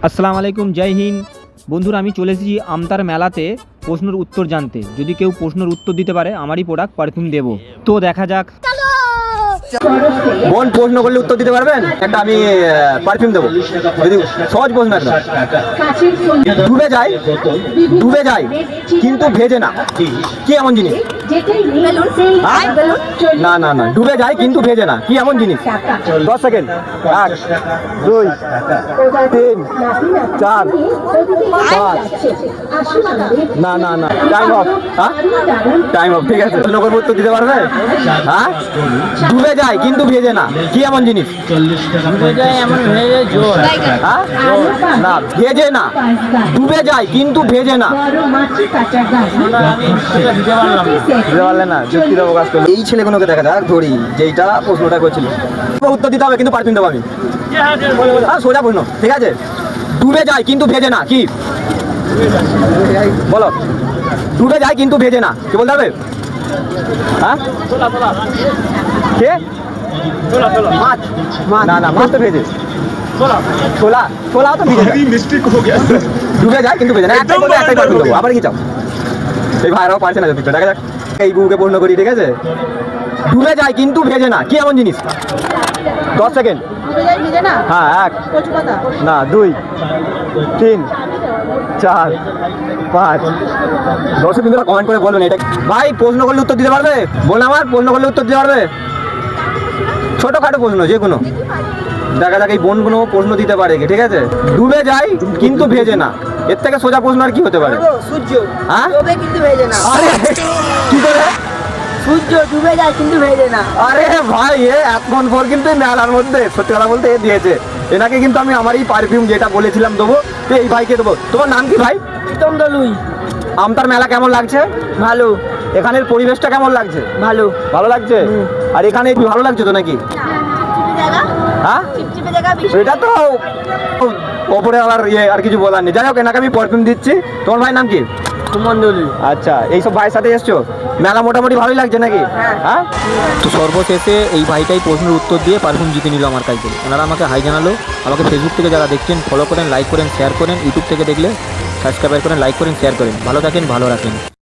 আসসালামু আলাইকুম, জয় হিন্দ। বন্ধুরা, আমি চলে এসেছি আমতার মেলাতে প্রশ্নের উত্তর জানতে। যদি কেউ প্রশ্নের উত্তর দিতে পারে আমারই প্রোডাক্ট পারফিউম দেবো। তো দেখা যাক। বোন, প্রশ্ন করলে উত্তর দিতে পারবেন? একটা আমি পারফিউম দেবো, যদি সহজ প্রশ্ন একটা। ডুবে যায় কিন্তু ভেজে না, কি এমন জিনিস? না না না, ডুবে যায় কিন্তু ভেজে না, কি এমন জিনিস? 10 সেকেন্ড। 1 2 3 4 5। না না না, টাইম অফ। টাইম অফ, ঠিক আছে। প্রশ্ন করবো, উত্তর দিতে পারবে? হ্যাঁ, ডুবে যায় কিন্তু ভেজে না, কি এমন জিনিস? না, ভেজে না, ডুবে যায় কিন্তু ভেজে না। এই ছেলেগুলোকে দেখা যাক, ধরি যেইটা প্রশ্নটা করছিল, উত্তর দিতে হবে কিন্তু পারফিউম দেবো আমি। হ্যাঁ, সোজা প্রশ্ন, ঠিক আছে। ডুবে যায় কিন্তু ভেজে না, কি বলো? ডুবে যায় কিন্তু ভেজে না, কি বলতে হবে? হ্যাঁ, কে? মাছ? না না, মাছ তো ভেজে। ছোলা তো ভিজে। ডুবে যায় কিন্তু ভেজে না, একটাই বলতে একটাই পারফিউম দেবো, আবার কি চাও? এই ভাইরাও পারছে না, যদি দেখা যাক। এই বুকে প্রশ্ন করি, ঠিক আছে। ডুবে যায় কিন্তু ভেজে না, কি এমন জিনিস? 10 সেকেন্ড। হ্যাঁ, 1 না 2 3 4 5। দর্শক বিন্দুরা কমেন্ট করে বলুন এটা। ভাই, প্রশ্ন করলে উত্তর দিতে পারবে? বল, আমার প্রশ্ন করলে উত্তর দিতে পারবে? ছোটখাটো প্রশ্ন যে কোনো। দেখা যাক এই বোনগুলো প্রশ্ন দিতে পারে কি, ঠিক আছে। ডুবে যায় কিন্তু ভেজে না, এর থেকে সোজা প্রশ্ন আর কি হতে পারে? সূর্য। হ্যাঁ, ডুবে কিন্তু ভেজে না। আরে কি করে? সূর্য ডুবে যায় কিন্তু ভেজে না। আরে ভাই, এখন পর কিন্তু মেলার মধ্যে সত্যি কথা বলতে এ দিয়েছে। এনাকে কিন্তু আমি আমার এই পারফিউম যেটা বলেছিলাম দেবো, তো এই ভাইকে দেবো। তোমার নাম কি ভাই? প্রীতম দলুই। আমতার মেলা কেমন লাগছে? ভালো। এখানের পরিবেশটা কেমন লাগছে? ভালো। ভালো লাগছে। আর এখানে কি ভালো লাগছে তো নাকি? হ্যাঁ, এটা তো ওপরে আবার আর কিছু বলার নেই। যাই হোক, এনাকে আমি পারফিউম দিচ্ছি। তোমার ভাইয়ের নাম কি? সুমন দলুই। আচ্ছা, এইসব ভাইয়ের সাথে এসছো, মেলা মোটামুটি ভালোই লাগছে নাকি? হ্যাঁ। তো সর্বশেষে এই ভাইটাই প্রশ্নের উত্তর দিয়ে পারফিউম জিতে নিল আমার কাছ থেকে। ওনারা আমাকে হাই জানালো। আমাকে ফেসবুক থেকে যারা দেখছেন ফলো করেন, লাইক করেন, শেয়ার করেন। ইউটিউব থেকে দেখলে সাবস্ক্রাইব করেন, লাইক করেন, শেয়ার করেন। ভালো থাকেন, ভালো রাখেন।